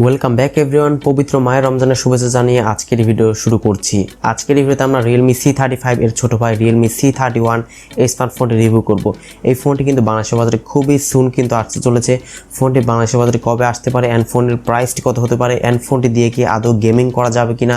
Welcome back everyone. পবিত্র মায়ের রমজানের শুভেচ্ছা জানিয়ে আজকের ভিডিও শুরু করছি। আজকের ভিডিওতে আমরা Realme C35 এর ছোট ভাই Realme C31 এই স্মার্টফোনটি রিভিউ করব। এই ফোনটি কিন্তু বাংলাদেশের বাজারে খুবই সুন কিন্তু আসতে চলেছে। ফোনটি বাংলাদেশের বাজারে কবে আসতে পারে অ্যান্ড ফোনের প্রাইসটি কত হতে পারে অ্যান্ড ফোনটি দিয়ে কি আদৌ গেমিং করা যাবে কিনা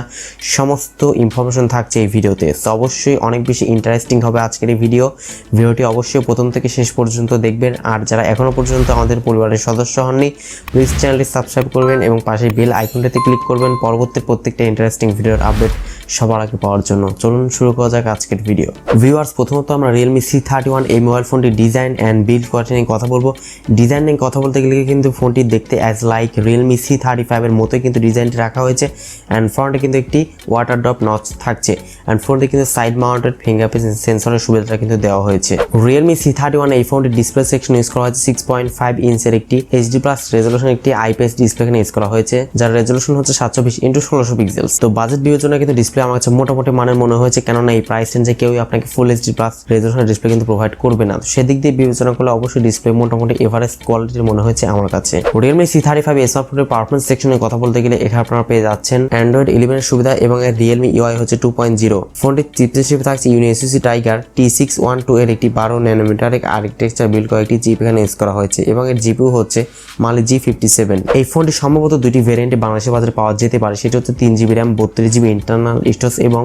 সমস্ত ইনফরমেশন থাকছে এই ভিডিওতে। সো অবশ্যই অনেক বেশি ইন্টারেস্টিং হবে আজকের এই ভিডিওটি অবশ্যই প্রথম থেকে শেষ পর্যন্ত দেখবেন। আর যারা এখনও পর্যন্ত আমাদের পরিবারের সদস্য হননি প্লিজ চ্যানেলটি সাবস্ক্রাইব করবেন এবং পাশে বেল আইকনটিতে ক্লিক করবেন পরবর্তী প্রত্যেকটা ইন্টারেস্টিং ভিডিওর আপডেট সবার আগে পাওয়ার জন্য। চলুন শুরু করা যাক আজকের ভিডিও। ভিউয়ার্স, প্রথমত আমরা Realme C31 এই মোবাইল ফোনটি ডিজাইন অ্যান্ড বিল্ড কোয়ালিটি নিয়ে কথা বলবো। ডিজাইন নিয়ে কথা বলতে গেলে কিন্তু ফোনটি দেখতে অ্যাজ লাইক Realme C35 এর মতোই কিন্তু ডিজাইনটি রাখা হয়েছে অ্যান্ড ফ্রন্টে কিন্তু একটি ওয়াটার ড্রপ নচ থাকছে অ্যান্ড ফোনটি কিন্তু সাইড মাউন্টেড ফিঙ্গারপ্রিন্ট সেন্সরের সুবিধাটা কিন্তু দেওয়া হয়েছে। Realme C31 এই ফোনটির ডিসপ্লে সেকশন ইউজ করা হয়েছে 6.5 ইঞ্চের একটি HD+ রেজোলিউশন একটি IPS ডিসপ্লে এখানে ইউজ করা হয়েছে, যার রেজোলিউশন হচ্ছে 720x1600 পিক্সেলস। তো বাজেট বিবেচনায় কিন্তু ডিসপ্লে আমার কাছে মোটামুটি মানের মনে হয়েছে, কেননা এই প্রাইস রেঞ্জে কেউই আপনাকে ফুল HD+ রেজোলিউশনের ডিসপ্লে কিন্তু প্রোভাইড করবে না। তো সেদিক দিয়ে বিবেচনা করলে অবশ্যই ডিসপ্লে মোটামুটি এভারেজ কোয়ালিটির মনে হয়েছে আমার কাছে। Realme C35 স্মার্টফোনের পারফরম্যান্স সেকশনে কথা বলতে গেলে এখানে আপনারা পেয়ে যাচ্ছেন Android 11 এর সুবিধা এবং এর Realme UI হচ্ছে 2.0। ফোনটির চিপ হিসেবে থাকছে UniSoC Tiger T612 এর একটি 12 ন্যানোমিটারের আর্কিটেকচার বিল্ড করা একটি চিপ এখানে ইউজ করা হয়েছে এবং এর জিপিইউ হচ্ছে Mali G57। এই ফোনটি সম্ভবত দুটি ভেরিয়েন্টে বাংলাদেশের বাজারে পাওয়া যেতে পারে, সেটা হচ্ছে 3GB RAM 32GB internal storage এবং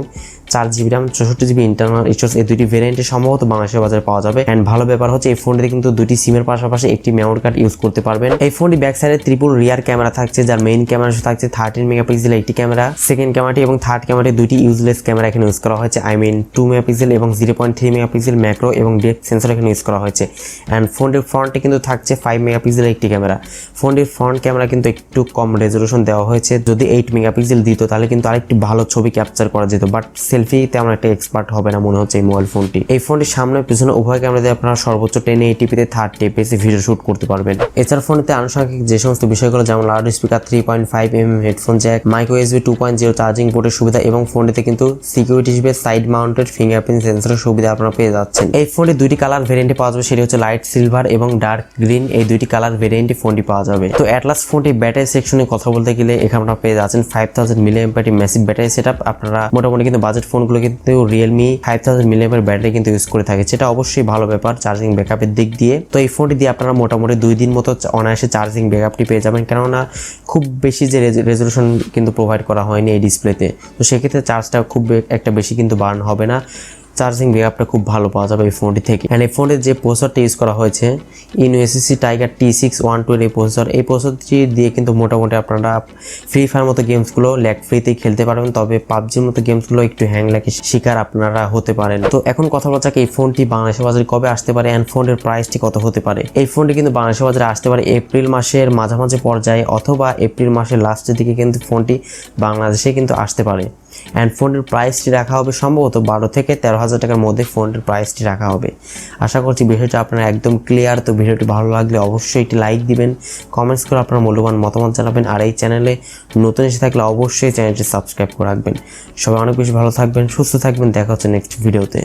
4GB RAM 64GB internal storage. এই দুটি ভেরিয়েন্টে সম্ভবত বাংলাদেশের বাজারে পাওয়া যাবে অ্যান্ড ভালো ব্যাপার হচ্ছে এই ফোনটিতে কিন্তু দুটি সিমের পাশাপাশি একটি মেমোরি কার্ড ইউজ করতে পারবেন। এই ফোনটি ব্যাক সাইডে ট্রিপল রিয়ার ক্যামেরা থাকছে, যার মেইন ক্যামেরা থাকছে 13 মেগাপিক্সেল একটি ক্যামেরা, সেকেন্ড ক্যামেরাটি এবং থার্ড ক্যামেরাটি দুটি ইউজলেস ক্যামেরা এখানে ইউজ করা হয়েছে। 2 মেগাপিক্সেল এবং 0.3 মেগাপিক্সেল ম্যাক্রো এবং ডেপথ সেন্সর এখানে ইউজ করা হয়েছে অ্যান্ড ফোনটির ফ্রন্টে কিন্তু থাকছে 5 মেগাপিক্সেল একটি ক্যামেরা। ফোনটির ফ্রন্ট ক্যামেরা কিন্তু একটু কম রেজোলিউশন দেওয়া হয়েছে, যদি 8 মেগাপিক্সেল দিত তাহলে কিন্তু আরেকটি ভালো ছবি ক্যাপচার করা যেত, বাট সেলফি তেমন একটা এক্সপার্ট হবে না মনে হচ্ছে এই মোবাইল ফোনটি। এই ফোনটির সামনে পিছনে উভয় ক্যামেরা দিয়ে আপনারা সর্বোচ্চ 1080p-তে 30 fps ভিডিও শুট করতে পারবেন। এছাড়া ফোনটিতে আনুষঙ্গিক যে সমস্ত বিষয়গুলো যেমন loud speaker, 3.5mm headphone Jack, micro USB 2.0 charging পোর্টের সুবিধা এবং ফোনটিতে কিন্তু সিকিউরিটি হিসেবে সাইড মাউন্টেড ফিঙ্গারপ্রিন্ট সেন্সরের সুবিধা আপনারা পেয়ে যাচ্ছেন। এই ফোনটি দুইটি কালার ভেরিয়েন্টে পাওয়া যাবে, সেটি হচ্ছে লাইট সিলভার এবং ডার্ক গ্রিন। এই দুইটি কালার ভেরিয়েন্টে ফোনটি পাওয়া যাবে। তো অ্যাটলাস ফোনটি ব্যাটারি সেকশনে কথা বলতে গেলে এখানে আপনারা পেয়ে যাচ্ছেন 5000 mAh ম্যাসিভ ব্যাটারি সেটআপ। আপনারা মোটামুটি কিন্তু বাজেট ফোনগুলো কিন্তু Realme 5000 mAh ব্যাটারি কিন্তু ইউজ করে থাকে, সেটা অবশ্যই ভালো ব্যাপার চার্জিং ব্যাকআপের দিক দিয়ে। তো এই ফোনটি দিয়ে আপনারা মোটামুটি 2 দিন মতো অনায়াসে চার্জিং ব্যাকআপটি পেয়ে যাবেন, কেননা খুব বেশি যে রেজোলিউশন কিন্তু প্রোভাইড করা হয়নি এই ডিসপ্লেতে। তো সেক্ষেত্রে চার্জটা খুব একটা বেশি কিন্তু বার্ন হবে না, চার্জিং ব্যাকআপটা খুব ভালো পাওয়া যাবে এই ফোনটি থেকে। অ্যান্ড এই ফোনের যে প্রসেসরটা ইউজ করা হয়েছে UniSoC Tiger T612 এর এই প্রসেসরটি দিয়ে কিন্তু মোটামুটি আপনারা ফ্রি ফায়ার মতো গেমসগুলো ল্যাগ ফ্রিতেই খেলতে পারবেন, তবে পাবজির মতো গেমসগুলো একটু হ্যাং ল্যাগের শিকার আপনারা হতে পারেন। তো এখন কথা বলা যাক এই ফোনটি বাংলাদেশের বাজারে কবে আসতে পারে অ্যান্ড ফোনের প্রাইসটি কত হতে পারে। এই ফোনটি কিন্তু বাংলাদেশের বাজারে আসতে পারে এপ্রিল মাসের মাঝামাঝি পর্যায়ে অথবা এপ্রিল মাসের লাস্টের দিকে কিন্তু ফোনটি বাংলাদেশে কিন্তু আসতে পারে অ্যান্ড ফোনের প্রাইসটি রাখা হবে সম্ভবত 12 থেকে 13,000 টাকার মধ্যে ফোনের প্রাইসটি রাখা হবে। আশা করছি বিষয়টা আপনারা একদম ক্লিয়ার। তো ভিডিওটি ভালো লাগলে অবশ্যই একটি লাইক দিবেন, কমেন্টস করে আপনার মূল্যবান মতামত জানাবেন আর এই চ্যানেলে নতুন এসে থাকলে অবশ্যই চ্যানেলটি সাবস্ক্রাইব করে রাখবেন। সবাই অনেক বেশি ভালো থাকবেন, সুস্থ থাকবেন, দেখা হচ্ছে নেক্সট ভিডিওতে।